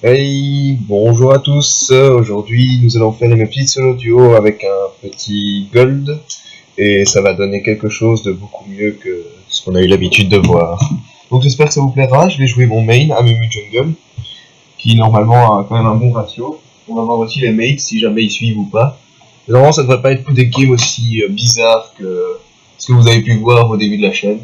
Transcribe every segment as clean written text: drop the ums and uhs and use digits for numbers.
Hey, bonjour à tous. Aujourd'hui, nous allons faire une petite solo duo avec un petit gold et ça va donner quelque chose de beaucoup mieux que ce qu'on a eu l'habitude de voir. Donc j'espère que ça vous plaira. Je vais jouer mon main, Amumu Jungle, qui normalement a quand même un bon ratio. On va voir aussi les mates si jamais ils suivent ou pas. Normalement, ça devrait pas être des games aussi bizarres que ce que vous avez pu voir au début de la chaîne.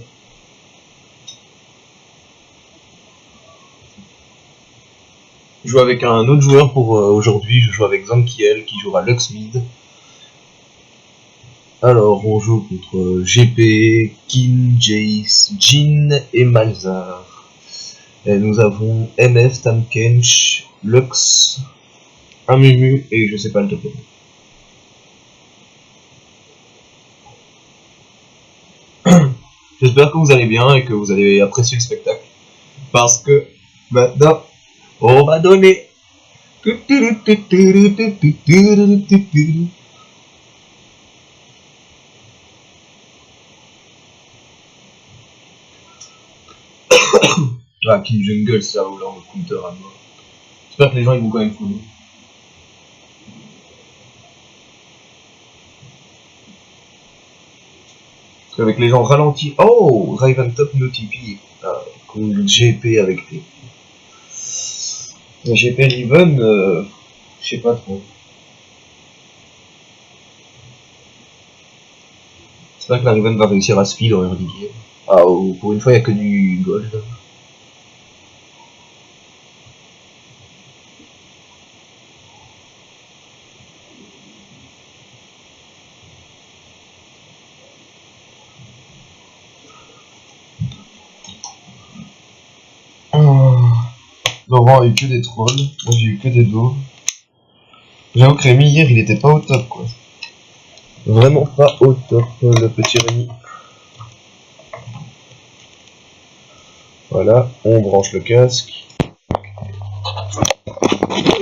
Je joue avec un autre joueur pour aujourd'hui. Je joue avec Zankiel qui jouera Lux Mid. Alors, on joue contre GP, Kin, Jace, Jin et Malzar. Et nous avons MF, Tamkench, Lux, Amumu et je sais pas le top. J'espère que vous allez bien et que vous allez apprécier le spectacle. Parce que maintenant, on va donner. Ah, King Jungle, ça va vouloir me counter à mort. J'espère que les gens ils vont quand même follow. Avec les gens ralentis. Oh, Raven Top no TP. Contre GP avec TP. GP Riven, je sais pas trop. C'est vrai que la Riven va réussir à speed en early game. Ah, pour une fois, il n'y a que du gold. Laurent a eu que des trolls, moi j'ai eu que des dos. J'avoue que Rémi hier il était pas au top quoi. Vraiment pas au top le petit Rémi. Voilà, on branche le casque.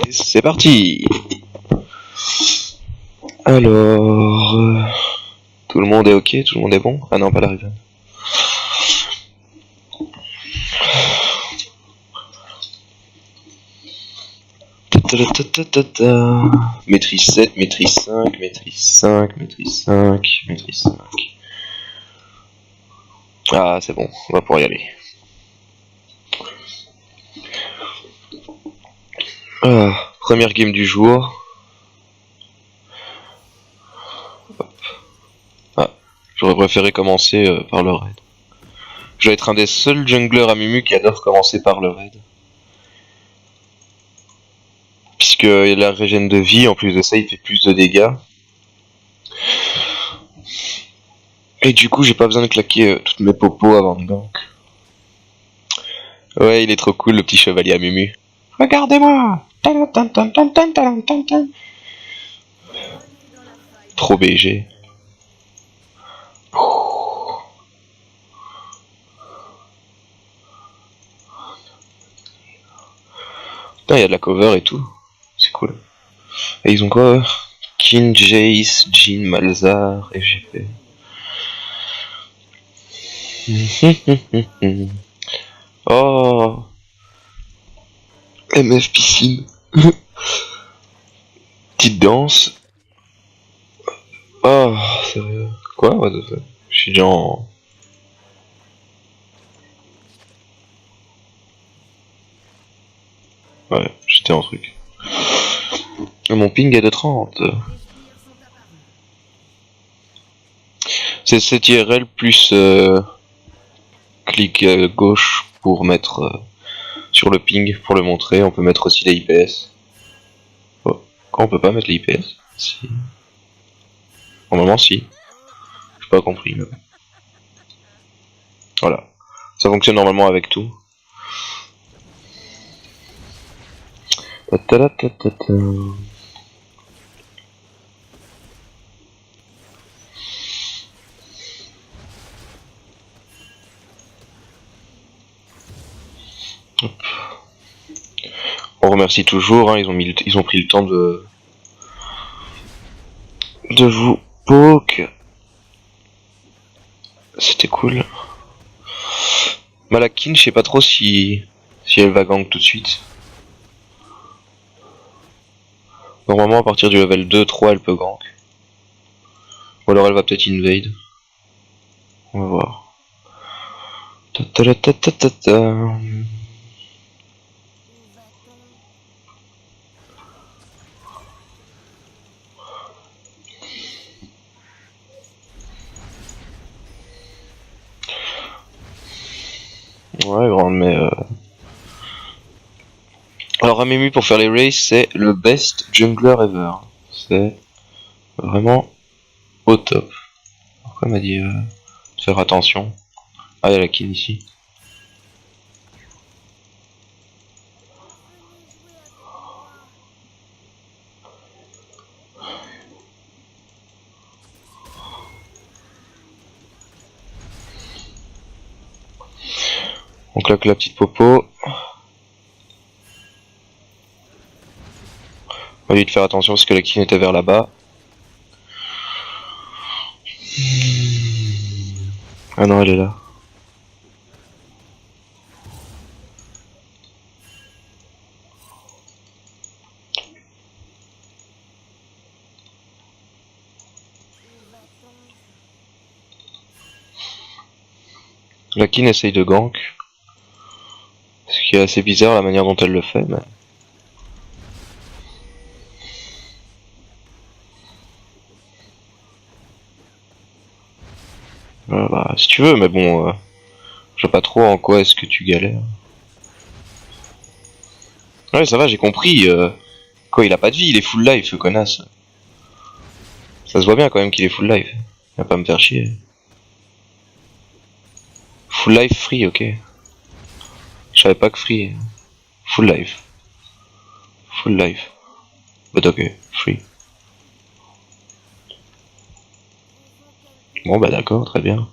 Et c'est parti. Alors... tout le monde est ok, tout le monde est bon. Ah non, pas la Riven. Maîtrise 7, maîtrise 5, maîtrise 5, maîtrise 5, maîtrise 5. Ah, c'est bon, on va pouvoir y aller. Ah, première game du jour. Hop. Ah, j'aurais préféré commencer par le raid. Je vais être un des seuls junglers à Mumu qui adore commencer par le raid. Puisque la régène de vie, en plus de ça, il fait plus de dégâts. Et du coup, j'ai pas besoin de claquer toutes mes popos avant de gank. Ouais, il est trop cool, le petit chevalier à Mumu. Regardez-moi! Trop BG. Putain, il y a de la cover et tout. C'est cool. Et ils ont quoi? Kin, Jace, Jin, Malzar, FGP. Oh, MF piscine. Petite danse. Oh, sérieux. Quoi? What the fuck? Je suis déjà en... Ouais, j'étais en truc. Mon ping est de 30. C'est cette IRL plus clic gauche pour mettre sur le ping pour le montrer. On peut mettre aussi les IPS. Oh. Quand on peut pas mettre les IPS? Si. Normalement si. J'ai pas compris. Mais... voilà. Ça fonctionne normalement avec tout. Hop. On remercie toujours, hein, ils ont pris le temps de vous poke. C'était cool. Malakin, je sais pas trop si elle va gank tout de suite. Normalement à partir du level 2-3 elle peut gank. Ou alors elle va peut-être invade. On va voir. Ta -ta -ta -ta -ta -ta. Ouais grande mais alors Amemi pour faire les races c'est le best jungler ever. C'est vraiment au top. Pourquoi elle m'a dit de faire attention. Ah il y a la kill ici. On claque la petite popo. On va lui de faire attention parce que la kill était vers là-bas. Ah non elle est là. La Kin essaye de gank. Ce qui est assez bizarre la manière dont elle le fait. Mais... bah, si tu veux, mais bon, je sais pas trop en quoi est-ce que tu galères. Ouais, ça va, j'ai compris. Quoi, il a pas de vie, il est full life, ce connasse. Ça se voit bien quand même qu'il est full life. Il va pas me faire chier. Full life free, ok. Je savais pas que free. Full life. Full life. But ok, free. Bon bah d'accord, très bien.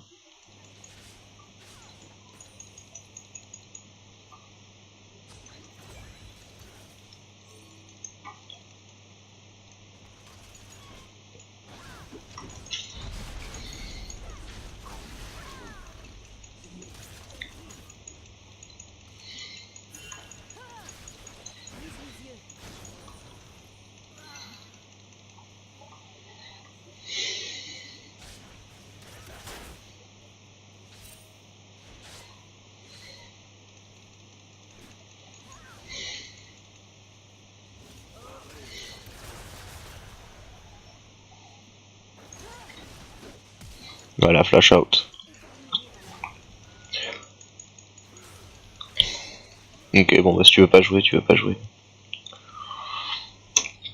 Voilà, flash out. Ok, bon bah si tu veux pas jouer, tu veux pas jouer.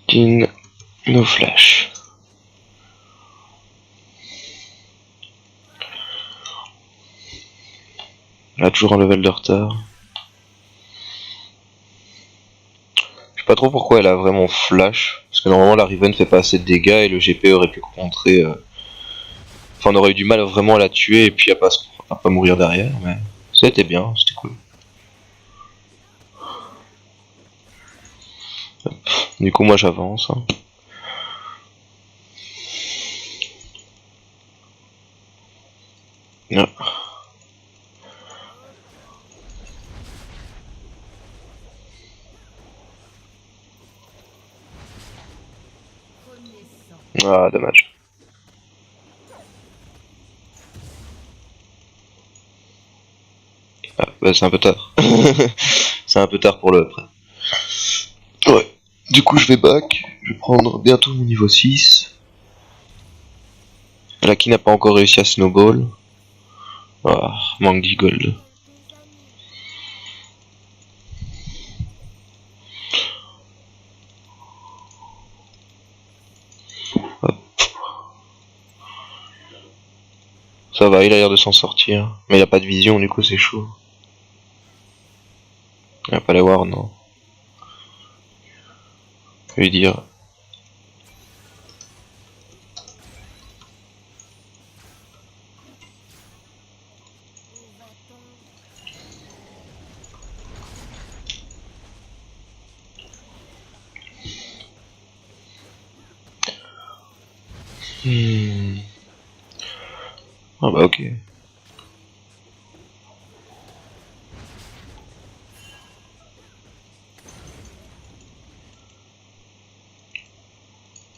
Tin, no flash. Elle a toujours un level de retard. Je sais pas trop pourquoi elle a vraiment flash. Parce que normalement la Riven fait pas assez de dégâts et le GP aurait pu contrer. Enfin on aurait eu du mal vraiment à la tuer et puis à pas mourir derrière. Mais ça a été bien, c'était cool. Du coup moi j'avance. Hein. Ah. Ah dommage. Ah, bah c'est un peu tard. C'est un peu tard pour le prêt. Ouais. Du coup je vais back. Je vais prendre bientôt mon niveau 6. La qui n'a pas encore réussi à snowball. Ah, manque 10 gold. Hop. Ça va, il a l'air de s'en sortir. Mais il a pas de vision, du coup c'est chaud. Il va pas les voir, non. Je vais lui dire. Ah bah ok.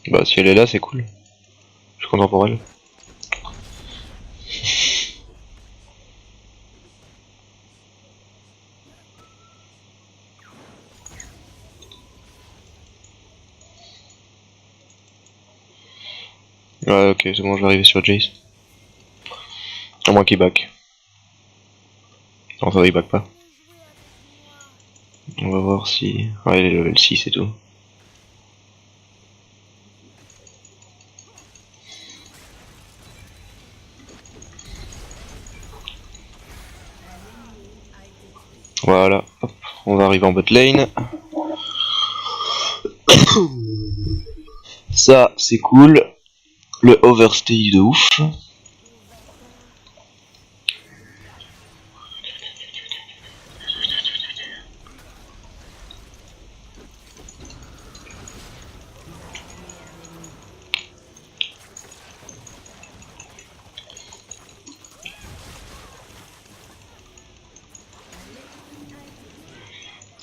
Bah si elle est là c'est cool. Je suis content pour elle. Ouais ok c'est bon je vais arriver sur Jace. À moins qu'il back. Enfin il back pas. On va voir si... Ouais il est level 6 et tout. Voilà, hop, on va arriver en bot lane. Ça c'est cool. Le overstay de ouf.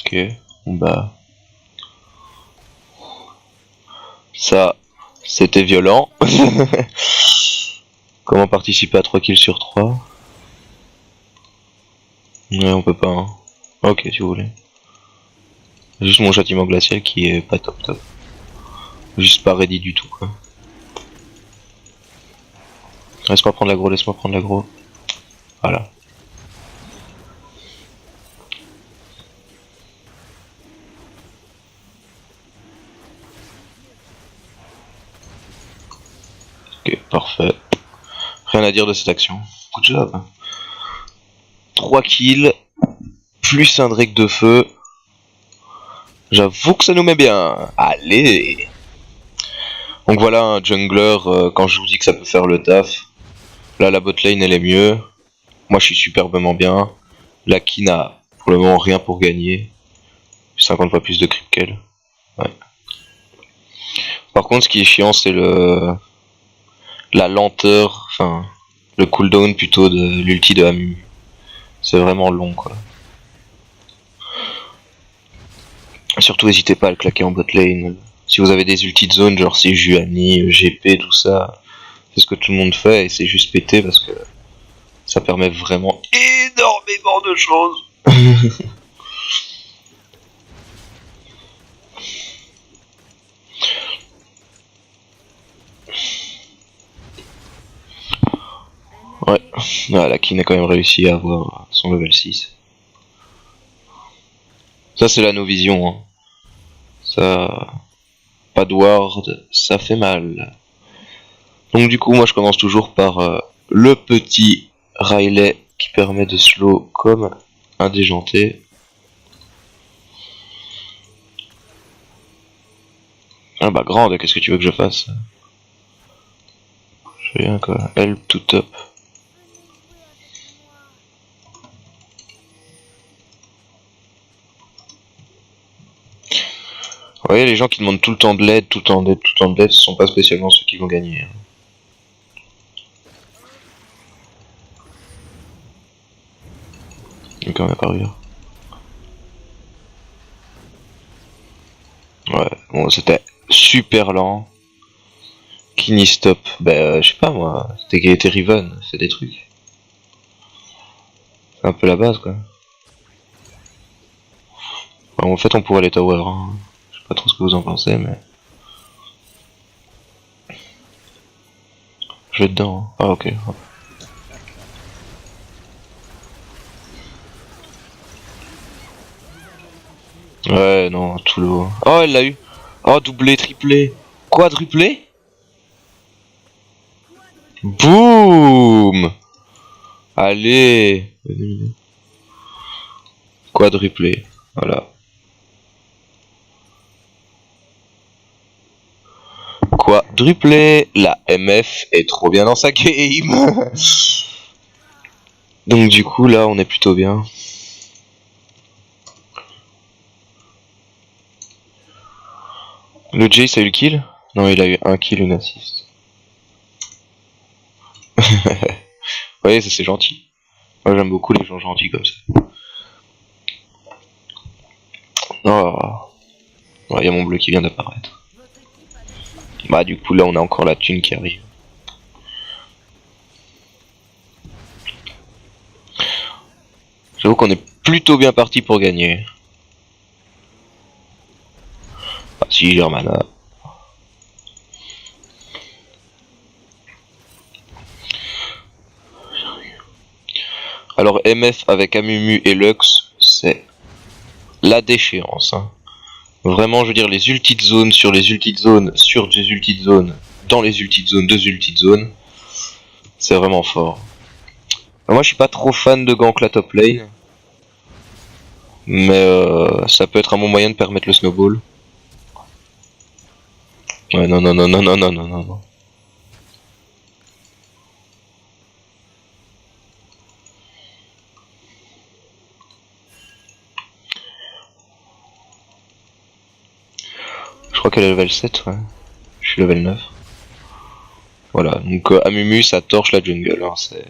Ok, bon bah... Ça, c'était violent. Comment participer à 3 kills sur 3? Ouais, on peut pas. Hein. Ok, si vous voulez. Juste mon châtiment glacial qui est pas top top. Juste pas ready du tout quoi. Laisse-moi prendre l'aggro, laisse-moi prendre l'aggro. Voilà. Ok, parfait. Rien à dire de cette action. Good job. 3 kills, plus un Drake de feu. J'avoue que ça nous met bien. Allez. Donc voilà, un jungler, quand je vous dis que ça peut faire le taf. Là, la botlane, elle est mieux. Moi, je suis superbement bien. La Ki n'a pour le moment rien pour gagner. 50 fois plus de creep qu'elle. Ouais. Par contre, ce qui est chiant, c'est la lenteur, enfin, le cooldown plutôt de l'ulti de Amu. C'est vraiment long, quoi. Surtout, n'hésitez pas à le claquer en bot lane. Si vous avez des ultis de zone, genre c'est Juani, GP, tout ça, c'est ce que tout le monde fait et c'est juste pété parce que ça permet vraiment énormément de choses. Ouais, ah, la Kin a quand même réussi à avoir son level 6. Ça c'est la no-vision, hein. Ça... Pas de ward, ça fait mal. Donc du coup moi je commence toujours par le petit Riley qui permet de slow comme un déjanté. Ah bah grande, qu'est-ce que tu veux que je fasse? Je fais rien quoi, help to top. Vous voyez les gens qui demandent tout le temps de l'aide, tout le temps d'aide, tout le temps d'aide, ce sont pas spécialement ceux qui vont gagner. Il est quand même pas arrivé. Ouais, bon c'était super lent. Kini stop, bah je sais pas moi, c'était Riven, c'est des trucs. C'est un peu la base quoi. En fait on pourrait les tower, hein. Je sais pas trop ce que vous en pensez mais... Je vais dedans, hein. Ah ok. Ouais non, tout le haut. Oh elle l'a eu. Oh doublé, triplé, quadruplé. Boum. Allez. Quadruplé, voilà. Quadruplé, la MF est trop bien dans sa game. Donc du coup là on est plutôt bien. Le Jace a eu le kill? Non il a eu un kill, une assist. Vous voyez ça c'est gentil. Moi j'aime beaucoup les gens gentils comme ça. Oh, il y a mon bleu qui vient d'apparaître. Bah du coup là on a encore la thune qui arrive. J'avoue qu'on est plutôt bien parti pour gagner. Ah si, Germana. Alors MF avec Amumu et Lux, c'est la déchéance. Hein. Vraiment, je veux dire, les ultis de zone sur les ultis de zone sur des ultis de zone dans les ultis de zone, deux ultis de zone, c'est vraiment fort. Alors moi, je suis pas trop fan de gank la top lane, mais ça peut être un bon moyen de permettre le snowball. Ouais, non, non, non, non, non, non, non, non, non. Je crois qu'elle est level 7, ouais. Je suis level 9. Voilà, donc Amumu ça torche la jungle, hein, c'est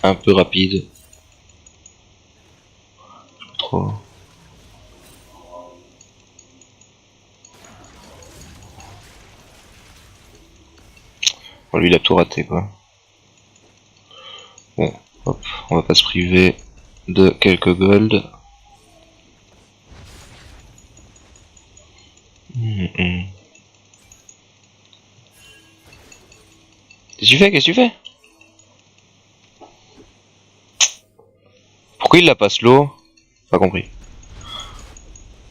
un peu rapide. Trop. Bon, lui il a tout raté quoi. Bon, hop, on va pas se priver de quelques gold. Qu'est-ce que tu fais? Qu'est-ce que tu fais? Pourquoi il l'a pas slow? Pas compris.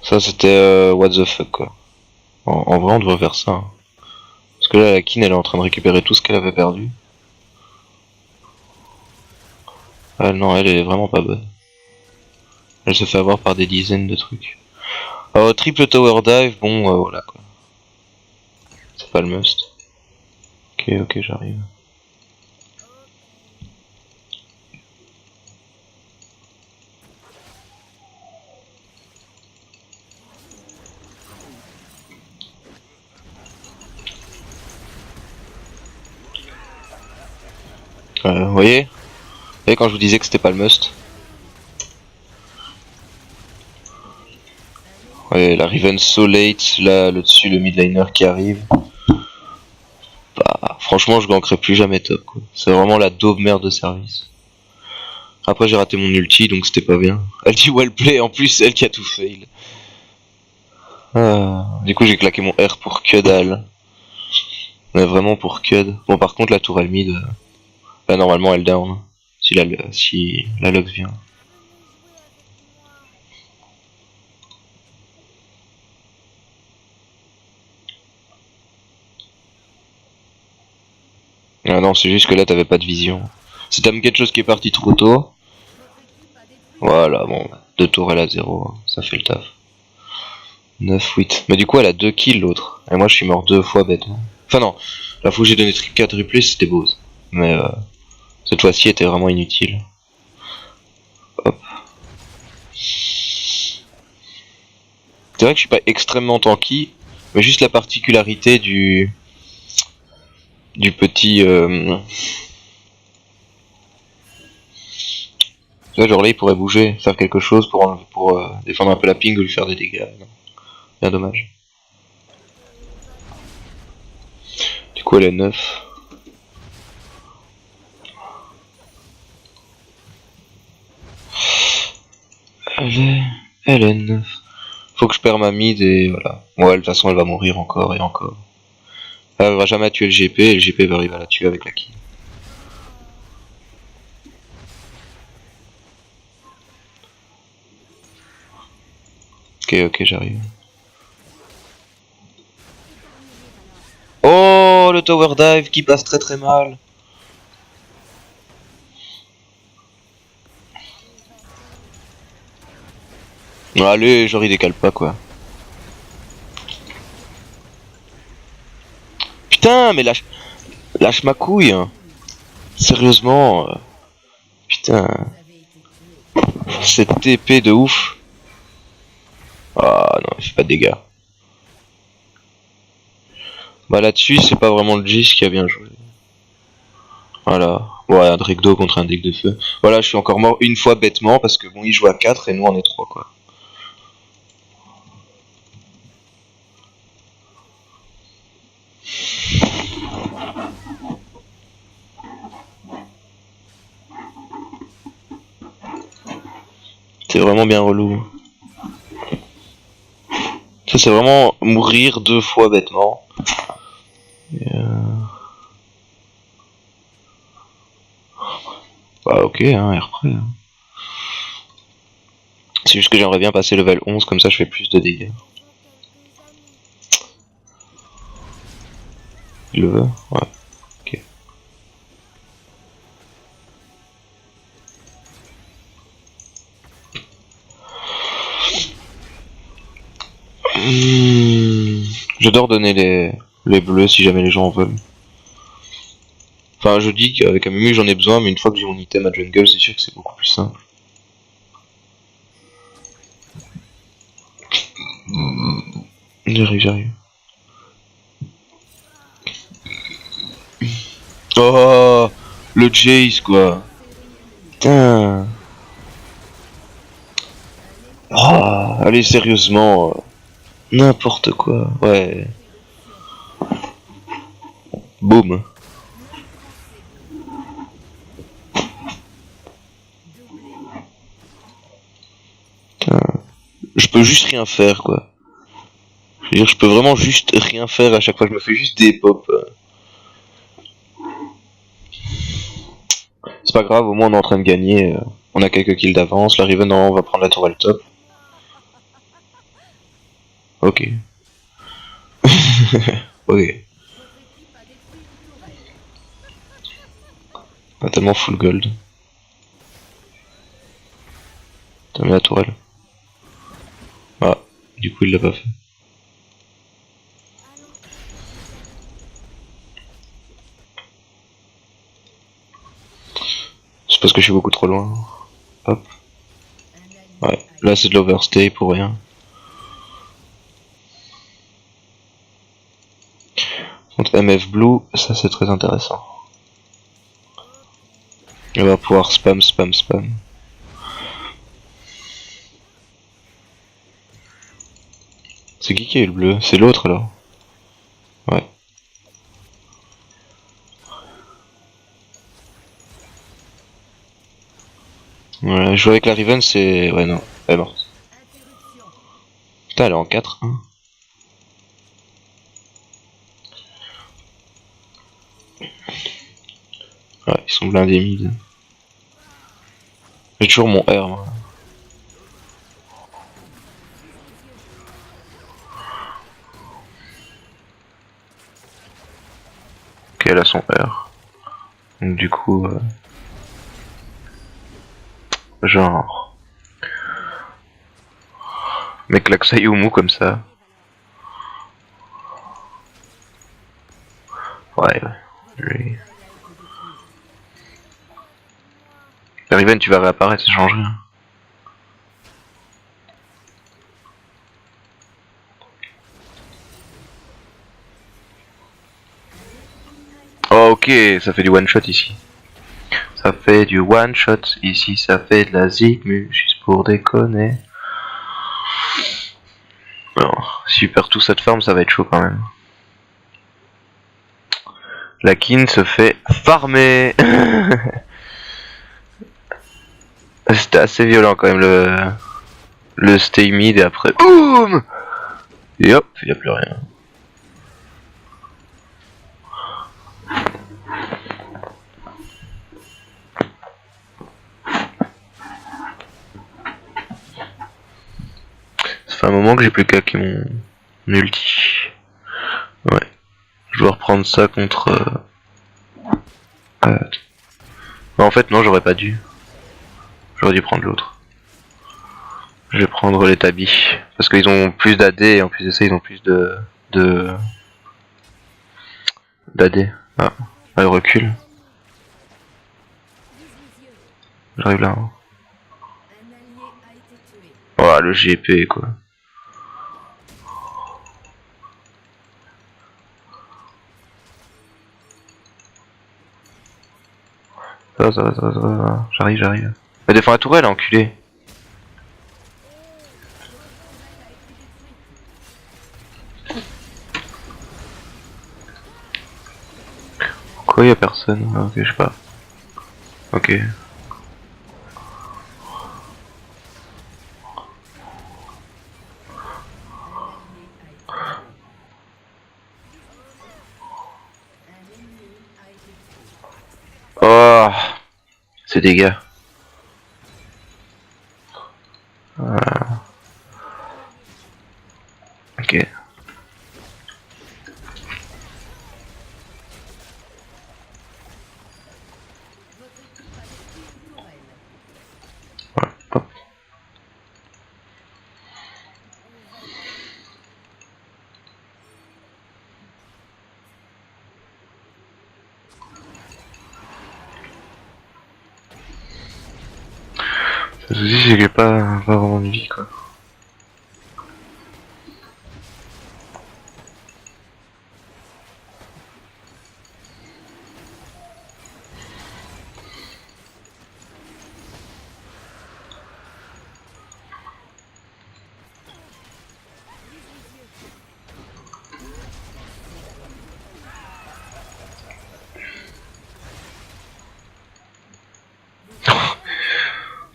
Ça c'était what the fuck quoi. En vrai on devrait faire ça. Hein. Parce que là la Kin elle est en train de récupérer tout ce qu'elle avait perdu. Ah non, elle est vraiment pas bonne. Elle se fait avoir par des dizaines de trucs. Triple tower dive, bon voilà quoi. C'est pas le must. Ok, ok, j'arrive. Vous voyez? Vous voyez quand je vous disais que c'était pas le must? Ouais, la Riven so late, là, le dessus, le mid laner qui arrive. Bah, franchement, je gankerai plus jamais top, quoi. C'est vraiment la daube merde de service. Après, j'ai raté mon ulti, donc c'était pas bien. Elle dit well play, en plus, c'est elle qui a tout fail. Du coup, j'ai claqué mon R pour que dalle. Mais vraiment pour que. Bon, par contre, la tour elle mid, là, normalement, elle down. Si la Lux vient. Ah non, c'est juste que là, t'avais pas de vision. C'est Tam quelque chose qui est parti trop tôt. Voilà, bon, 2 tours elle a 0, ça fait le taf. 9, 8. Mais du coup, elle a 2 kills l'autre. Et moi, je suis mort 2 fois bêtement. Enfin, non, la fois où j'ai donné 4 replays, c'était beau. Mais cette fois-ci, était vraiment inutile. Hop. C'est vrai que je suis pas extrêmement tanky, mais juste la particularité du petit. Là, genre là, il pourrait bouger, faire quelque chose pour défendre un peu la ping ou lui faire des dégâts. Non. Bien dommage. Du coup, elle est 9. Elle est 9. Faut que je perds ma mid et voilà. Ouais, de toute façon, elle va mourir encore et encore. Elle va jamais tuer le GP et le GP va arriver à la tuer avec la kill. Ok, ok, j'arrive. Oh, le tower dive qui passe très très mal. Allez, genre il décale pas quoi. Putain, mais lâche ma couille. Hein. Sérieusement. Putain. Cette TP de ouf. Ah non, il fait pas de dégâts. Bah là-dessus, c'est pas vraiment le Jis qui a bien joué. Voilà. Ouais, un Drake d'eau contre un deck de feu. Voilà, je suis encore mort une fois bêtement parce que bon, il joue à 4 et nous on est 3 quoi. C'est vraiment bien relou. Ça c'est vraiment mourir 2 fois bêtement. Et Bah ok, hein, air prêt. Hein. C'est juste que j'aimerais bien passer level 11, comme ça je fais plus de dégâts. Il le veut? Ouais. Ok. J'adore donner les bleus si jamais les gens en veulent. Enfin, je dis qu'avec un Mumu j'en ai besoin, mais une fois que j'ai mon item à jungle, c'est sûr que c'est beaucoup plus simple. J'arrive. Oh, le Jace quoi. Putain. Oh, allez sérieusement. N'importe quoi. Ouais. Boum. Putain. Je peux juste rien faire quoi. Je veux dire, je peux vraiment juste rien faire à chaque fois. Je me fais juste des pop. C'est pas grave, au moins on est en train de gagner. On a quelques kills d'avance. La Riven normalement va prendre la tourelle top. Ok. Ok. Pas tellement full gold. T'as mis la tourelle. Ah, du coup il l'a pas fait. C'est parce que je suis beaucoup trop loin. Hop. Ouais, là c'est de l'overstay pour rien. Contre MF Blue, ça c'est très intéressant. On va pouvoir spam. C'est qui a eu le bleu? C'est l'autre là. Ouais. Voilà, jouer avec la Riven c'est... Ouais non, elle est morte. Putain elle est en 4 hein. Ouais, ils sont blindés mid. J'ai toujours mon R moi. Ok, elle a son R. Donc du coup... Genre... Mec Laxayumu comme ça. Ouais. Lui. La Riven tu vas réapparaître, ça change rien. Oh ok, ça fait du one shot ici. Ça fait du one shot ici, ça fait de la zigmu, juste pour déconner. Alors, si je perds tout cette farm, ça va être chaud quand même. La kin se fait farmer. C'était assez violent quand même le stay mid et après boum. Et hop, il n'y a plus rien. Ça fait un moment que j'ai plus qu'à mon ulti. Ouais. Je dois reprendre ça contre... En fait non, j'aurais pas dû. J'aurais dû prendre l'autre. Je vais prendre les tabis. Parce qu'ils ont plus d'AD et en plus de ça ils ont plus d'AD. Ah, elle recule. J'arrive là. Hein. Oh le GP quoi. Ça va. J'arrive. Elle défend la tourelle, enculé. Quoi, y'a personne? Ah, ok, je sais pas. Ok. Oh, c'est dégâts. Ok. Voilà, hop. Le souci c'est que j'ai pas vraiment de vie quoi.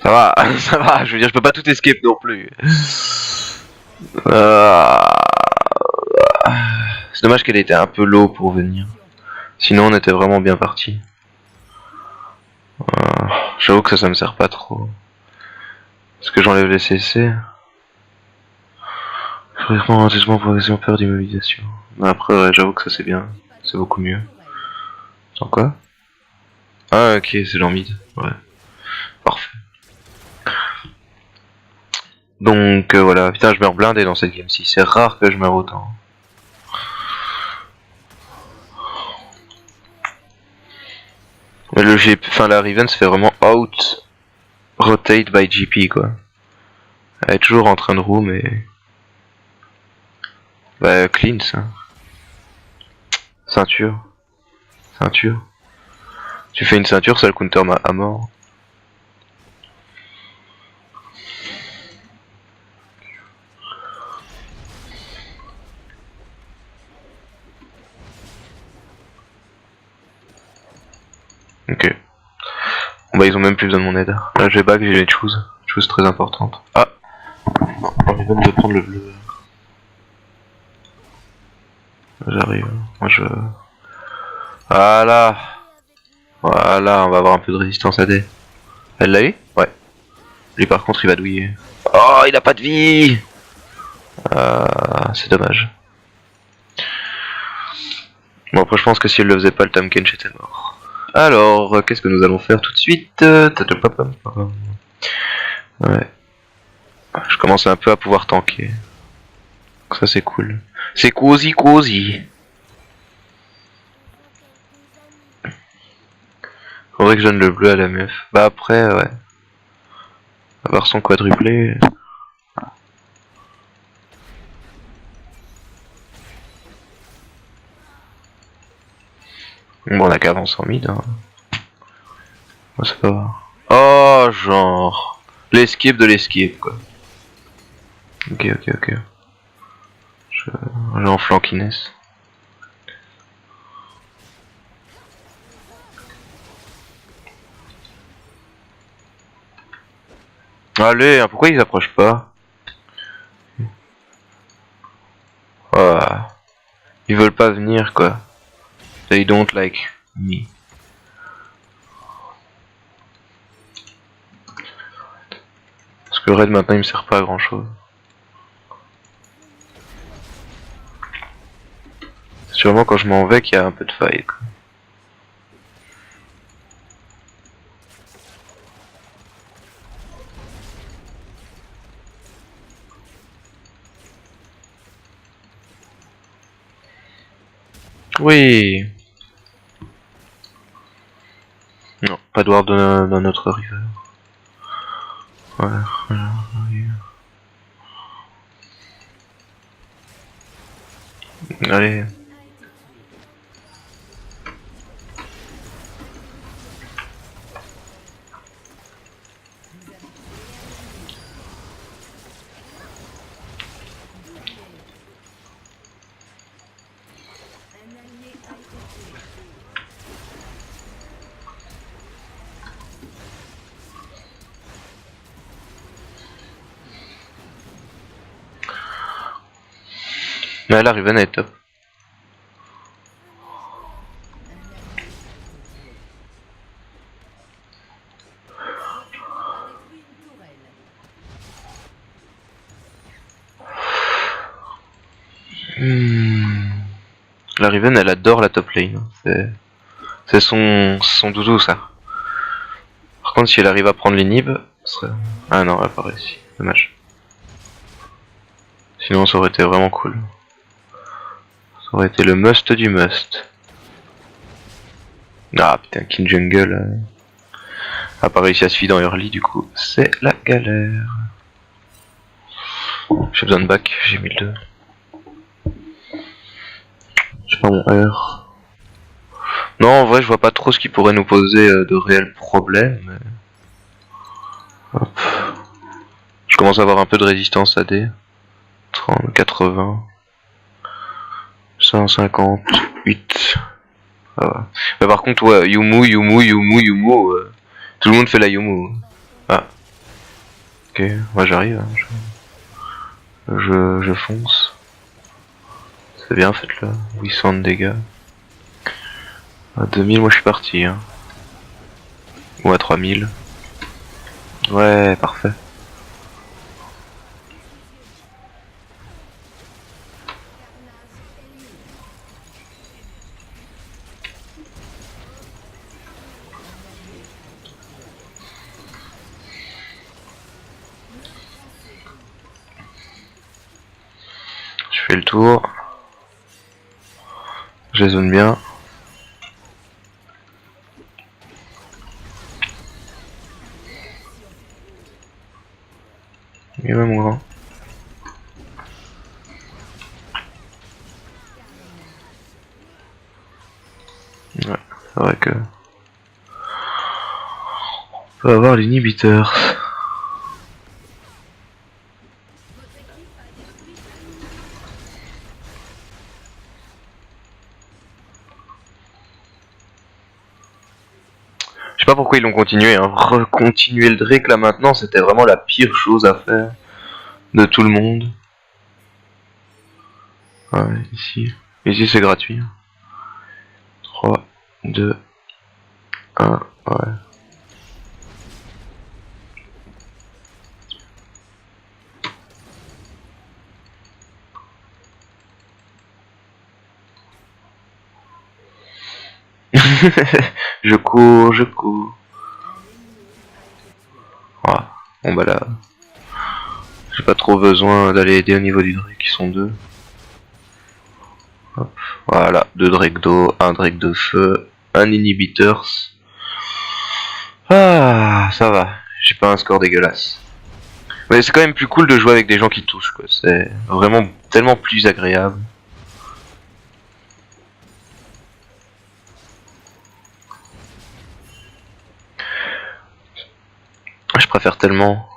Ça va, ça va, je veux dire, je peux pas tout escape non plus. C'est dommage qu'elle était un peu low pour venir. Sinon on était vraiment bien parti. J'avoue que ça me sert pas trop. Est-ce que j'enlève les CC? Je réponds relativement progression peur d'immobilisation. Après ouais, j'avoue que ça c'est bien. C'est beaucoup mieux. Sans quoi? Ah ok, c'est l'enmide. Ouais. Parfait. Donc voilà, putain je meurs blindé dans cette game-ci. C'est rare que je meure autant. Mais le GP, enfin la Riven se fait vraiment out rotate by GP quoi. Elle est toujours en train de roam et... Bah clean ça. Ceinture. Ceinture. Tu fais une ceinture, ça le counter à mort. Ok. Bon bah ils ont même plus besoin de mon aide. Là j'ai back, j'ai les choses. Chose très importante. Ah non, on est même de prendre le bleu. J'arrive. Moi je... Voilà. Voilà, on va avoir un peu de résistance à D. Elle l'a eu? Ouais. Lui par contre il va douiller. Oh il a pas de vie. C'est dommage. Bon après je pense que si elle le faisait pas le Tahm Kench était mort. Alors, qu'est-ce que nous allons faire tout de suite? Ouais. Je commence un peu à pouvoir tanker. Donc ça c'est cool. C'est cosy cosy. Faudrait que je donne le bleu à la meuf. Bah après, ouais. Avoir son quadruplé. Bon, on a qu'avance en mid. Hein. Bon, c'est pas grave. Oh, genre. L'escape de l'escape, quoi. Ok. J'ai en flankiness. Allez, hein, pourquoi ils approchent pas? Oh, ils veulent pas venir, quoi. They don't like me. Parce que Red maintenant il me sert pas à grand chose. C'est sûrement quand je m'en vais qu'il y a un peu de faille, quoi. Oui. Non, pas de ward d'un autre river. Voilà. Allez. Ouais, la Riven est top. La Riven elle adore la top lane. C'est son doudou ça. Par contre si elle arrive à prendre l'inhib, serait... Ah non elle a pas réussi, dommage. Sinon ça aurait été vraiment cool. Ça aurait été le must du must. Ah putain, King Jungle a pas réussi à se fider en early, du coup c'est la galère. J'ai besoin de back, j'ai 1002. J'ai pas mon R. Non, en vrai je vois pas trop ce qui pourrait nous poser de réels problèmes. Mais... Hop. Je commence à avoir un peu de résistance AD. 30, 80, 158. Ah ouais. Mais par contre, ouais, Yumu, tout le monde fait la Yumu. Ah. Ok, moi j'arrive. Hein. Je fonce. C'est bien, faites-le. 800 de dégâts. À 2000, moi je suis parti. Hein. Ou à 3000. Ouais, parfait. Je fais le tour. Je zone bien. Il est mon grand. Ouais, c'est vrai que... On peut avoir l'inhibiteur. Je sais pas pourquoi ils l'ont continué, hein. Recontinuer le Drake là maintenant, c'était vraiment la pire chose à faire de tout le monde. Ouais, ici. Ici c'est gratuit. 3, 2, 1, ouais. Je cours. Ouais. Bon bah là, j'ai pas trop besoin d'aller aider au niveau du Drake, qui sont deux. Hop. Voilà, 2 Drake d'eau, 1 Drake de feu, un inhibiteur. Ah, ça va, j'ai pas un score dégueulasse. Mais c'est quand même plus cool de jouer avec des gens qui touchent, quoi. C'est vraiment tellement plus agréable. Je préfère tellement.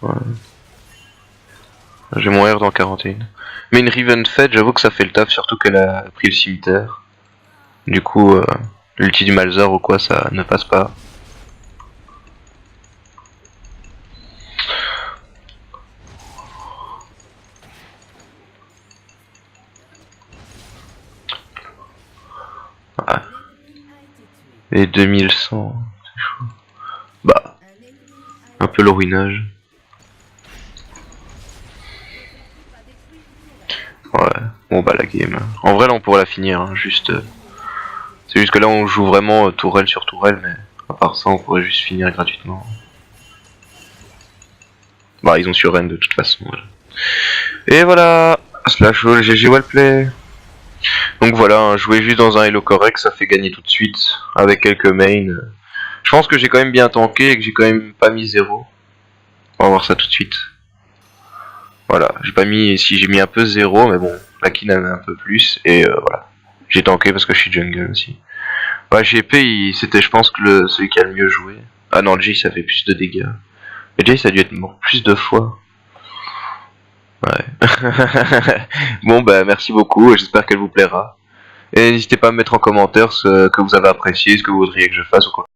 Ouais. J'ai mon R dans 41. Mais une Riven Fed, j'avoue que ça fait le taf, surtout qu'elle a pris le cimetière. Du coup, l'ulti du Malzar ou quoi, ça ne passe pas. Ah. Et 2100, c'est chaud. Bah, un peu le ruinage. Ouais, bon bah la game. En vrai là on pourrait la finir, hein, juste... C'est juste que là on joue vraiment tourelle sur tourelle, mais à part ça on pourrait juste finir gratuitement. Bah ils ont sur Rennes de toute façon. Voilà. Et voilà, slash all GG wellplay. Donc voilà, hein, jouer juste dans un elo correct ça fait gagner tout de suite, avec quelques mains. Je pense que j'ai quand même bien tanké et que j'ai quand même pas mis 0. On va voir ça tout de suite. Voilà, j'ai pas mis, si j'ai mis un peu 0, mais bon, la kill en a un peu plus, et voilà. J'ai tanké parce que je suis jungle aussi. Ouais, GP, c'était je pense que celui qui a le mieux joué. Ah non, le Jay ça fait plus de dégâts. Le Jay ça a dû être mort plus de fois. Ouais. Bon bah merci beaucoup, j'espère qu'elle vous plaira. Et n'hésitez pas à me mettre en commentaire ce que vous avez apprécié, ce que vous voudriez que je fasse ou quoi.